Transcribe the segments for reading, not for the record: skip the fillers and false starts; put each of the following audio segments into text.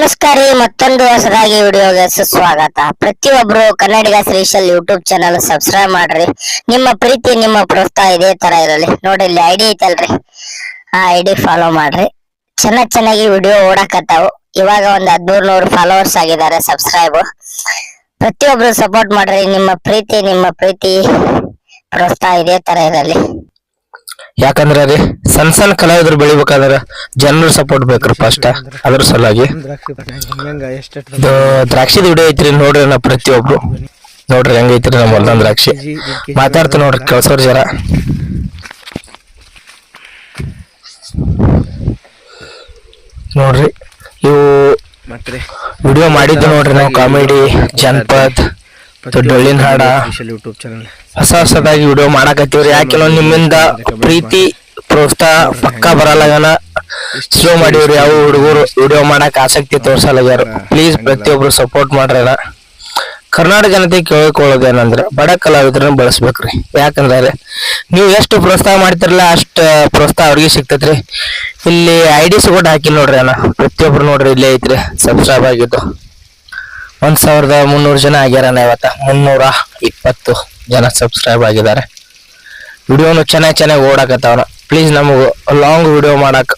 ನಮಸ್ಕಾರ ರೀ, ಮತ್ತೊಂದು ಹೊಸದಾಗಿ ವಿಡಿಯೋಗೆ ಸುಸ್ವಾಗತ. ಪ್ರತಿಯೊಬ್ರು ಕನ್ನಡಿಗ ಶ್ರೀಶೈಲ್ ಯೂಟ್ಯೂಬ್ ಚಾನಲ್ ಸಬ್ಸ್ಕ್ರೈಬ್ ಮಾಡ್ರಿ. ನಿಮ್ಮ ಪ್ರೀತಿ ನಿಮ್ಮ ಪ್ರೋತ್ಸಾಹ ಇದೇ ತರ ಇರಲಿ. ನೋಡಿ ಇಲ್ಲಿ ಐಡಿ ಐತಲ್ರಿ, ಆ ಐಡಿ ಫಾಲೋ ಮಾಡ್ರಿ. ಚೆನ್ನಾಗಿ ವಿಡಿಯೋ ಓಡಾಕತ್ತಾವು. ಇವಾಗ ಒಂದ್ 1300 ಫಾಲೋವರ್ಸ್ ಆಗಿದ್ದಾರೆ, ಸಬ್ಸ್ಕ್ರೈಬ್. ಪ್ರತಿಯೊಬ್ರು ಸಪೋರ್ಟ್ ಮಾಡ್ರಿ. ನಿಮ್ಮ ಪ್ರೀತಿ ಪ್ರೋತ್ಸಾಹ ಇದೇ ತರ ಇರಲಿ. ಯಾಕಂದ್ರೆ ರೀ ಸಣ್ಣ ಕಲಾವಿದ್ರು ಬೆಳಿಬೇಕಾದ್ರೆ ಜನರು ಸಪೋರ್ಟ್ ಬೇಕ್ರಿ ಫಸ್ಟ್. ಅದ್ರ ಸಲುವಾಗಿ ಇದು ದ್ರಾಕ್ಷಿ ವಿಡಿಯೋ ಐತ್ರಿ, ನೋಡ್ರಿ ನಾ ಪ್ರತಿಯೊಬ್ರು ನೋಡ್ರಿ ಹೆಂಗೈತ್ರಿ ನಮ್ಮ ಹೊಲ್ದಂದ್ ದ್ರಾಕ್ಷಿ. ಮಾತಾಡ್ತ ನೋಡ್ರಿ ಕೆಲ್ಸವ್ರ ಜರ. ನೋಡ್ರಿ ಇವು ವಿಡಿಯೋ ಮಾಡಿದ್ದು ನೋಡ್ರಿ ನಾವು, ಕಾಮಿಡಿ, ಜನಪದ್, ಡೊಳ್ಳಿನ ಹಾಡ, ಹೊಸದಾಗಿ ವಿಡಿಯೋ ಮಾಡಾಕತ್ತೀವ್ರಿ. ಯಾಕೆ ನಿಮ್ಮಿಂದ ಪ್ರೀತಿ ಪ್ರೋತ್ಸಾಹ ಪಕ್ಕ ಬರಲ್ಲ ಶೋ ಮಾಡಿವ್ರಿ. ಯಾವ ಹುಡುಗರು ವಿಡಿಯೋ ಮಾಡಕ್ ಆಸಕ್ತಿ ತೋರ್ಸಲ್ಲಾಗ್ಯಾರ. ಪ್ಲೀಸ್ ಪ್ರತಿಯೊಬ್ರು ಸಪೋರ್ಟ್ ಮಾಡ್ರಣ. ಕರ್ನಾಟಕ ಜನತೆ ಕೇಳ್ಕೊಳ್ಳೋದೇನಂದ್ರ ಬಡ ಕಲಾವಿದ್ರನ್ನ ಬಳಸ್ಬೇಕ್ರಿ. ಯಾಕಂದ್ರೆ ನೀವು ಎಷ್ಟು ಪ್ರೋತ್ಸಾಹ ಮಾಡ್ತಿರಲ್ಲ ಅಷ್ಟ ಪ್ರೋತ್ಸಾಹ ಅವ್ರಿಗೆ ಸಿಗ್ತೈತ್ರಿ. ಇಲ್ಲಿ ಐಡಿಸ್ ಕೂಡ ಹಾಕಿ ನೋಡ್ರಿ ಅಣ್ಣ, ಪ್ರತಿಯೊಬ್ರು ನೋಡ್ರಿ ಇಲ್ಲೇ ಐತ್ರಿ ಸಬ್ಸ್ಕ್ರೈಬ್ ಆಗಿದ್ದು. 1300 ಜನ ಆಗ್ಯಾರಣ್ಣ. ಇವತ್ತ 320 ಜನ ಸಬ್ಸ್ಕ್ರೈಬ್ ಆಗಿದ್ದಾರೆ. ವಿಡಿಯೋನು ಚೆನ್ನಾಗಿ ಓಡಾಕತ್ತಾವಣ. ಪ್ಲೀಸ್ ನಮಗೂ ಲಾಂಗ್ ವಿಡಿಯೋ ಮಾಡಕ್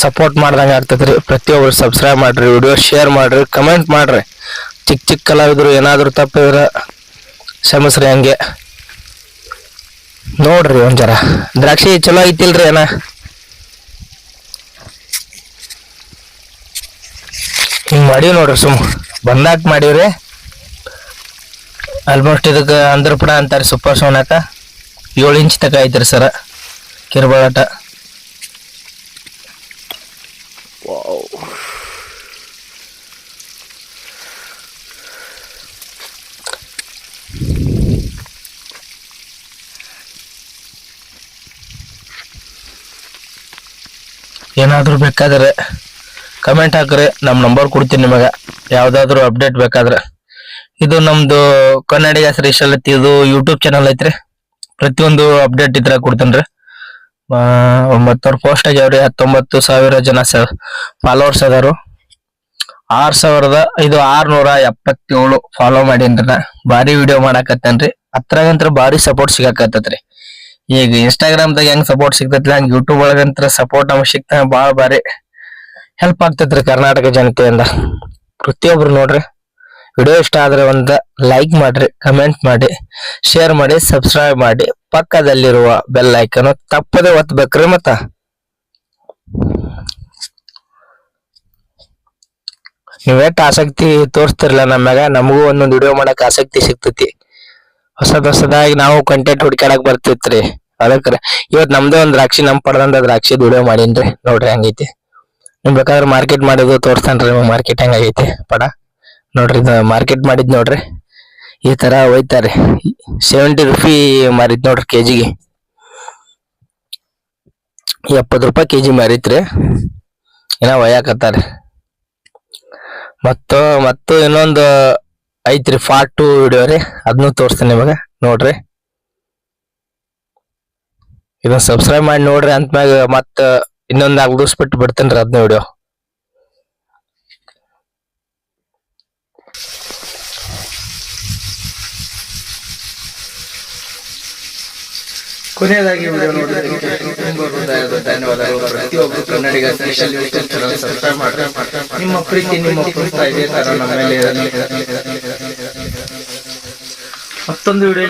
ಸಪೋರ್ಟ್ ಮಾಡ್ದಂಗೆ ಆಗ್ತೈತ್ರಿ. ಪ್ರತಿಯೊಬ್ರು ಸಬ್ಸ್ಕ್ರೈಬ್ ಮಾಡ್ರಿ, ವಿಡಿಯೋ ಶೇರ್ ಮಾಡ್ರಿ, ಕಮೆಂಟ್ ಮಾಡ್ರಿ. ಚಿಕ್ಕ ಕಲಾವಿದ್ರು ಏನಾದ್ರು ತಪ್ಪಿದ್ರೆ ಕ್ಷಮಿಸ್ರಿ. ಹಂಗೆ ನೋಡ್ರಿ ಒಂದ್ ಜರ ದ್ರಾಕ್ಷಿ ಚಲೋ ಐತಿಲ್ರಿ ಅಣ್ಣ. ಹಿಂಗ್ ಮಾಡೀವಿ ನೋಡ್ರಿ, ಬಂದಾಕ್ ಮಾಡೀವ್ರಿ. ಆಲ್ಮೋಸ್ಟ್ ಇದಕ್ಕೆ ಅಂದ್ರಪುಡ ಅಂತಾರೆ, ಸೂಪರ್ ಸೋನಾಕ 7 ಇಂಚ್ ತಕ ಐತ್ರಿ ಸರ ಕಿರ್ಬಾಟ. ಏನಾದ್ರು ಬೇಕಾದ್ರೆ ಕಮೆಂಟ್ ಹಾಕ್ರಿ, ನಮ್ ನಂಬರ್ ಕೊಡ್ತೀನಿ ನಿಮಗ. ಯಾವ್ದಾದ್ರು ಅಪ್ಡೇಟ್ ಬೇಕಾದ್ರೆ. ಇದು ನಮ್ದು ಕನ್ನಡಿಗ ಶ್ರೀಶೈಲ್ ಇದು ಯೂಟ್ಯೂಬ್ ಚಾನಲ್ ಐತ್ರಿ. ಪ್ರತಿಯೊಂದು ಅಪ್ಡೇಟ್ ಇದ್ರ ಕೊಡ್ತೇನ್ರಿ. 900 ಪೋಸ್ಟ್ ಆಗ್ಯಾವ್ರಿ. 19,000 ಜನ ಫಾಲೋವರ್ಸ್ ಅದಾರು. 6,677 ಫಾಲೋ ಮಾಡೀನ್ರಿ ನಾ. ಭಾರಿ ವಿಡಿಯೋ ಮಾಡಾಕತ್ತೇನ್ರಿ. ಅದ್ರಾಗಂತ್ರ ಭಾರಿ ಸಪೋರ್ಟ್ ಸಿಗಾಕತ್ತೈತ್ರಿ. ಈಗ ಇನ್ಸ್ಟಾಗ್ರಾಮ್ದಾಗ ಹೆಂಗ್ ಸಪೋರ್ಟ್ ಸಿಗ್ತೈತಿ ಹಂಗ ಯೂಟ್ಯೂಬ್ ಒಳಗಂತ್ರ ಸಪೋರ್ಟ್ ನಮ್ಗೆ ಸಿಗ್ತಾ ಭಾರಿ ಹೆಲ್ಪ್ ಆಗ್ತೈತ್ರಿ ಕರ್ನಾಟಕ ಜನತೆಯಿಂದ. ಪ್ರತಿಯೊಬ್ರು ನೋಡ್ರಿ, ವಿಡಿಯೋ ಇಷ್ಟ ಆದ್ರೆ ಒಂದ್ ಲೈಕ್ ಮಾಡ್ರಿ, ಕಮೆಂಟ್ ಮಾಡಿ, ಶೇರ್ ಮಾಡಿ, ಸಬ್ಸ್ಕ್ರೈಬ್ ಮಾಡಿ. ಪಕ್ಕದಲ್ಲಿರುವ ಬೆಲ್ ಐಕನ್ ತಪ್ಪದೆ ಒತ್ತಬೇಕ್ರಿ. ಮತ್ತ ನೀವೆಷ್ಟು ಆಸಕ್ತಿ ತೋರಿಸ್ತಿರ್ಲ ನಮ್ಯಾಗ, ನಮಗೂ ಒಂದೊಂದು ವಿಡಿಯೋ ಮಾಡಕ್ ಆಸಕ್ತಿ ಸಿಗ್ತೈತಿ. ಹೊಸದಾಗಿ ನಾವು ಕಂಟೆಂಟ್ ಹುಡ್ಕ್ಯಾಡಕ್ ಬರ್ತಿತ್ರಿ. ಅದಕ್ರೆ ಇವತ್ ನಮ್ದೇ ಒಂದ್ ದ್ರಾಕ್ಷಿ, ನಮ್ ಪಡೆದಂತ ದ್ರಾಕ್ಷಿ ವಿಡಿಯೋ ಮಾಡೀನ್ರಿ. ನೋಡ್ರಿ ಹಂಗೈತಿ. ನಿಮ್ ಬೇಕಾದ್ರೆ ಮಾರ್ಕೆಟ್ ಮಾಡಿದ್ದು ತೋರಿಸ್ತಾನ್ರಿ. ಮಾರ್ಕೆಟ್ ಹೆಂಗೈತಿ ಪಡ ನೋಡ್ರಿ. ಇದು ಮಾರ್ಕೆಟ್ ಮಾಡಿದ್ ನೋಡ್ರಿ, ಈ ತರ ಒಯ್ತಾರೆ. 70 ರೂಪಾಯಿ ಮಾರಿದ್ ನೋಡ್ರಿ ಕೆಜಿಗೆ. 70 ರೂಪಾಯಿ ಕೆಜಿ ಮಾರಿತ್ರಿ. ಏನ ಒಯ್ಯಾಕತ್ತಾರೆ. ಮತ್ತು ಇನ್ನೊಂದು ಐತ್ರಿ ಪಾರ್ಟ್ 2 ವಿಡಿಯೋ ರೀ, ಅದನ್ನು ತೋರಿಸ್ತೀನಿ ನಿಮಗ. ನೋಡ್ರಿ, ಇದನ್ನ ಸಬ್ಸ್ಕ್ರೈಬ್ ಮಾಡಿ ನೋಡ್ರಿ. ಅಂತಮ್ಯಾಗ ಮತ್ತ ಇನ್ನೊಂದ್ 4 ದಿವಸ ಬಿಟ್ಟು ಬಿಡ್ತೇನ್ರಿ ಅದನ್ನ ವಿಡಿಯೋ. ಕೊನೆಯದಾಗಿ ವಿಡಿಯೋ ನೋಡಿದ್ದಕ್ಕೆ ತುಂಬಾ ಹೃದಯದ ಧನ್ಯವಾದಗಳು. ಪ್ರತಿಯೊಬ್ಬರು ಕನ್ನಡಿಗ ಶ್ರೀಶೈಲ್ ಯೂಟ್ಯೂಬ್ ಚಾನಲ್ ಸಬ್ಸ್ಕ್ರೈಬ್ ಮಾಡ್ರಿ. ನಿಮ್ಮ ಪ್ರೀತಿ ನಿಮ್ಮ ಪ್ರೋತ್ಸಾಹ ಇದೇ ತರ ನಮ್ಮ ಮೇಲೆ ಇರಲಿ. ಮತ್ತೊಂದು ವಿಡಿಯೋ